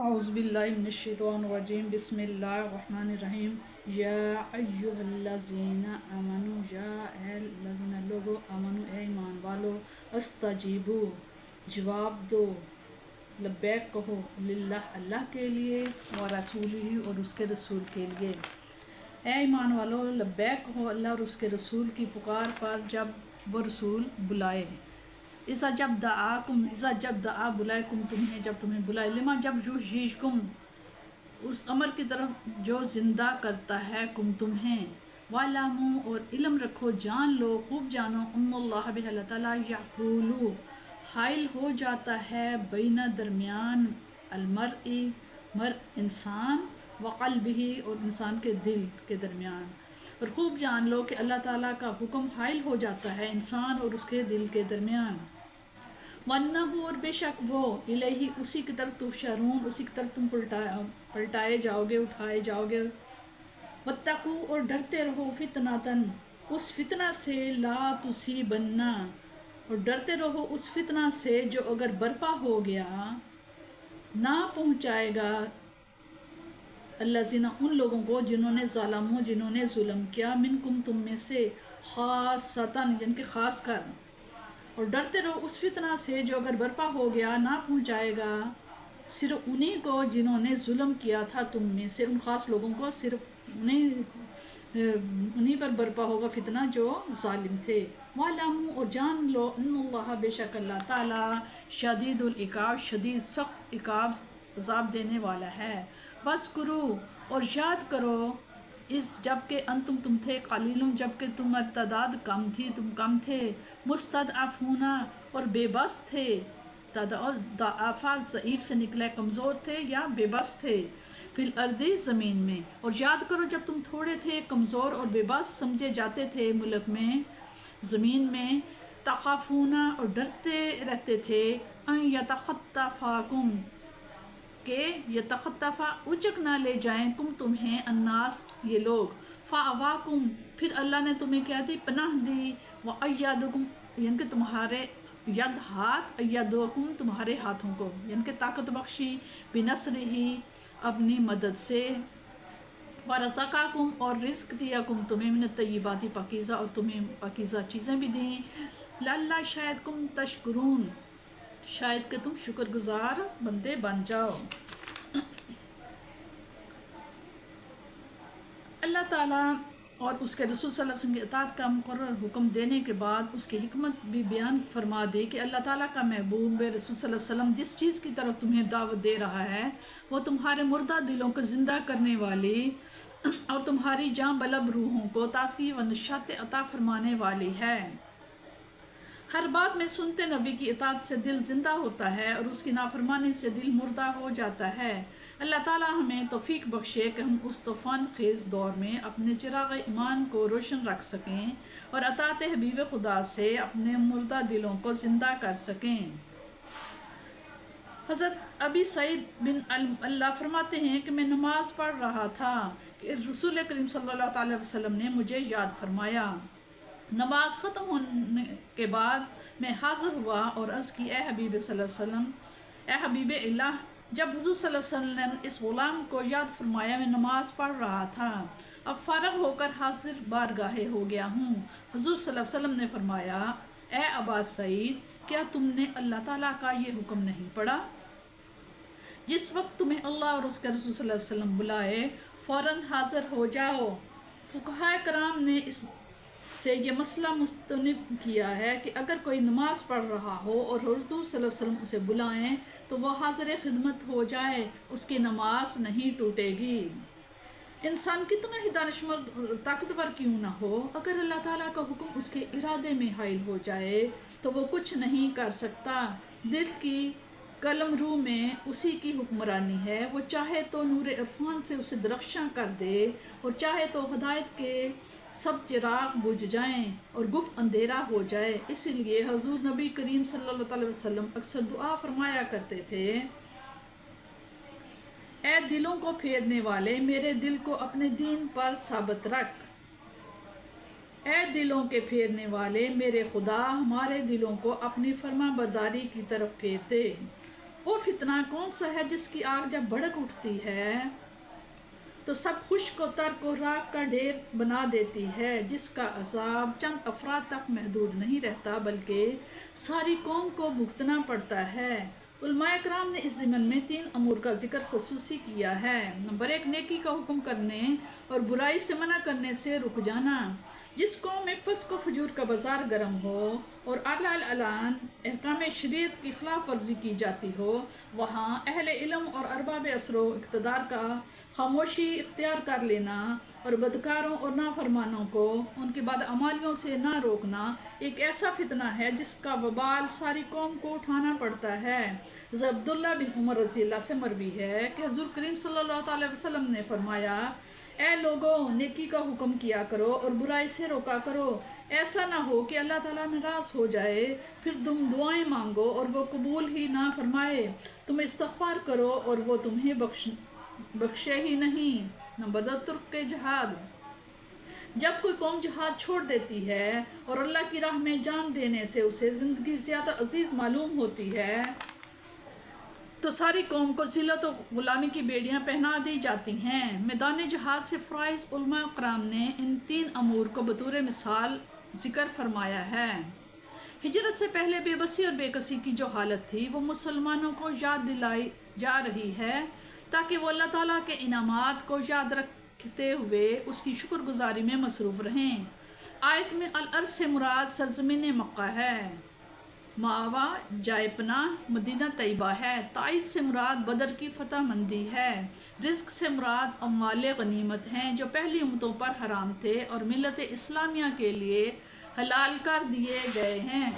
اعوذ باللہ من الشیطان الرجیم بسم اللہ الرحمن الرحیم یا ایہا الذین آمنوا یا اے الذین لوگو آمنوا اے ایمان والو استجیبو جواب دو لبیک کہو للہ اللہ کے لیے و رسولہ اور اس کے رسول کے لیے. اے ایمان والو لبیک کہو اللہ اور اس کے رسول کی پکار پر جب وہ رسول بلائے. اذا جب دعا بلائے تمہیں جب تمہیں بلائے لما جب یحییکم اس امر کی طرف جو زندہ کرتا ہے تمہیں. وَاعْلَمُوا اور علم رکھو جان لو خوب جانو اللہ اللہ تعالیٰ یحول حائل ہو جاتا ہے بین درمیان المرء انسان وقلبہ اور انسان کے دل کے درمیان. اور خوب جان لو کہ اللہ تعالیٰ کا حکم حائل ہو جاتا ہے انسان اور اس کے دل کے درمیان. وَأَنَّهُ اور بے شک وہ الیہ اسی کی طرف تحشرون اسی کی طرف تم پلٹائے جاؤ گے اٹھائے جاؤ گے. وَاتَّقُوا اور ڈرتے رہو فتنةً اس فتنہ سے لا تصیبن اور ڈرتے رہو اس فتنہ سے جو اگر برپا ہو گیا نہ پہنچائے گا الذین ان لوگوں کو جنہوں نے ظلم کیا منکم تم میں سے خاصتاً یعنی کہ خاص کر. اور ڈرتے رہو اس فتنہ سے جو اگر برپا ہو گیا نہ پہنچائے گا صرف انہی کو جنہوں نے ظلم کیا تھا تم میں سے ان خاص لوگوں کو صرف انہی پر برپا ہوگا فتنہ جو ظالم تھے. وَاعْلَمُوا اور جان لو ان اللہ بے شک اللہ تعالیٰ شدید العقاب شدید سخت عذاب دینے والا ہے. وَاذْكُرُوا اور یاد کرو اس جب کہ انتم تم تھے قلیل جب کہ تمہاری تعداد کم تھی تم کم تھے مستضعفون اور بے بس تھے. ضعفا ضعیف سے نکلا کمزور تھے یا بے بس تھے. فی الارض زمین میں اور یاد کرو جب تم تھوڑے تھے کمزور اور بے بس سمجھے جاتے تھے ملک میں زمین میں تخافون اور ڈرتے رہتے تھے ان یتخطفاکم کہ یتخطفا اچک نہ لے جائیں تمہیں الناس یہ لوگ. فآواکم پھر اللہ نے تمہیں کیا دی پناہ دی. وأیدکم یعنی کہ تمہارے ید ہاتھ ایدکم تمہارے ہاتھوں کو یعنی کہ طاقت بخشی بنصرہ اپنی مدد سے. ورزقکم اور رزق دیا تمہیں من الطیبات پاکیزہ اور تمہیں پاکیزہ چیزیں بھی دیں. لعل شاید تم تشکرون شاید کہ تم شکر گزار بندے بن جاؤ. اللہ تعالیٰ اور اس کے رسول صلی اللہ علیہ وسلم کی اطاعت کا مقرر حکم دینے کے بعد اس کی حکمت بھی بیان فرما دی کہ اللہ تعالیٰ کا محبوب رسول صلی اللہ علیہ وسلم جس چیز کی طرف تمہیں دعوت دے رہا ہے وہ تمہارے مردہ دلوں کو زندہ کرنے والی اور تمہاری جاں بلب روحوں کو تازگی و نشاط عطا فرمانے والی ہے. ہر بات میں سنتے نبی کی اطاعت سے دل زندہ ہوتا ہے اور اس کی نافرمانی سے دل مردہ ہو جاتا ہے. اللہ تعالیٰ ہمیں توفیق بخشے کہ ہم اس طوفان خیز دور میں اپنے چراغ ایمان کو روشن رکھ سکیں اور اطاعت حبیب خدا سے اپنے مردہ دلوں کو زندہ کر سکیں. حضرت ابی سعید بن اللہ فرماتے ہیں کہ میں نماز پڑھ رہا تھا کہ رسول کریم صلی اللہ علیہ وسلم نے مجھے یاد فرمایا. نماز ختم ہونے کے بعد میں حاضر ہوا اور عرض کی اے حبیب صلی اللہ علیہ وسلم اے حبیب اللہ. جب حضور صلی اللہ علیہ وسلم نے اس غلام کو یاد فرمایا میں نماز پڑھ رہا تھا اب فارغ ہو کر حاضر بارگاہ ہو گیا ہوں. حضور صلی اللہ علیہ وسلم نے فرمایا اے ابا سعید کیا تم نے اللہ تعالیٰ کا یہ حکم نہیں پڑھا جس وقت تمہیں اللہ اور اس کے رسول صلی اللہ علیہ وسلم بلائے فوراً حاضر ہو جاؤ. فقہائے کرام نے اس سے یہ مسئلہ مستند کیا ہے کہ اگر کوئی نماز پڑھ رہا ہو اور حضور صلی اللہ علیہ وسلم اسے بلائیں تو وہ حاضر خدمت ہو جائے اس کی نماز نہیں ٹوٹے گی. انسان کتنا ہی دانشمند طاقتور کیوں نہ ہو اگر اللہ تعالیٰ کا حکم اس کے ارادے میں حائل ہو جائے تو وہ کچھ نہیں کر سکتا. دل کی قلم رو میں اسی کی حکمرانی ہے. وہ چاہے تو نور عرفان سے اسے درخشاں کر دے اور چاہے تو ہدایت کے سب چراغ بجھ جائیں اور گپ اندھیرا ہو جائے. اسی لیے حضور نبی کریم صلی اللہ علیہ وسلم اکثر دعا فرمایا کرتے تھے اے دلوں کو پھیرنے والے میرے دل کو اپنے دین پر ثابت رکھ. اے دلوں کے پھیرنے والے میرے خدا ہمارے دلوں کو اپنی فرما برداری کی طرف پھیر دے. وہ فتنہ کون سا ہے جس کی آگ جب بھڑک اٹھتی ہے تو سب خشک و ترک و راکھ کا ڈھیر بنا دیتی ہے، جس کا عذاب چند افراد تک محدود نہیں رہتا بلکہ ساری قوم کو بھگتنا پڑتا ہے۔ علماء کرام نے اس ضمن میں 3 امور کا ذکر خصوصی کیا ہے۔ نمبر 1، نیکی کا حکم کرنے اور برائی سے منع کرنے سے رک جانا۔ جس قوم میں فسق و فجور کا بازار گرم ہو اور اعلان احکام شریعت کی خلاف ورزی کی جاتی ہو، وہاں اہل علم اور ارباب اثر و اقتدار کا خاموشی اختیار کر لینا اور بدکاروں اور نافرمانوں کو ان کی بدعمالیوں سے نہ روکنا ایک ایسا فتنہ ہے جس کا وبال ساری قوم کو اٹھانا پڑتا ہے۔ حضرت عبداللہ بن عمر رضی اللہ سے مروی ہے کہ حضور کریم صلی اللہ تعالی وسلم نے فرمایا، اے لوگوں، نیکی کا حکم کیا کرو اور برائی سے روکا کرو، ایسا نہ ہو کہ اللہ تعالیٰ ناراض ہو جائے، پھر تم دعائیں مانگو اور وہ قبول ہی نہ فرمائے، تم استغفار کرو اور وہ تمہیں بخشے ہی نہیں۔ نمبر 2، ترک جہاد۔ جب کوئی قوم جہاد چھوڑ دیتی ہے اور اللہ کی راہ میں جان دینے سے اسے زندگی زیادہ عزیز معلوم ہوتی ہے تو ساری قوم کو ذلت و غلامی کی بیڑیاں پہنا دی جاتی ہیں۔ میدان جہاد سے فائز علماء کرام نے ان 3 امور کو بطور مثال ذکر فرمایا ہے۔ ہجرت سے پہلے بے بسی اور بے کسی کی جو حالت تھی وہ مسلمانوں کو یاد دلائی جا رہی ہے تاکہ وہ اللہ تعالیٰ کے انعامات کو یاد رکھتے ہوئے اس کی شکر گزاری میں مصروف رہیں۔ آیت میں الارض سے مراد سرزمین مکہ ہے، ماوا جائے پناہ مدینہ طیبہ ہے، تائید سے مراد بدر کی فتح مندی ہے، رزق سے مراد اموال غنیمت ہیں جو پہلی امتوں پر حرام تھے اور ملت اسلامیہ کے لیے حلال کر دیے گئے ہیں۔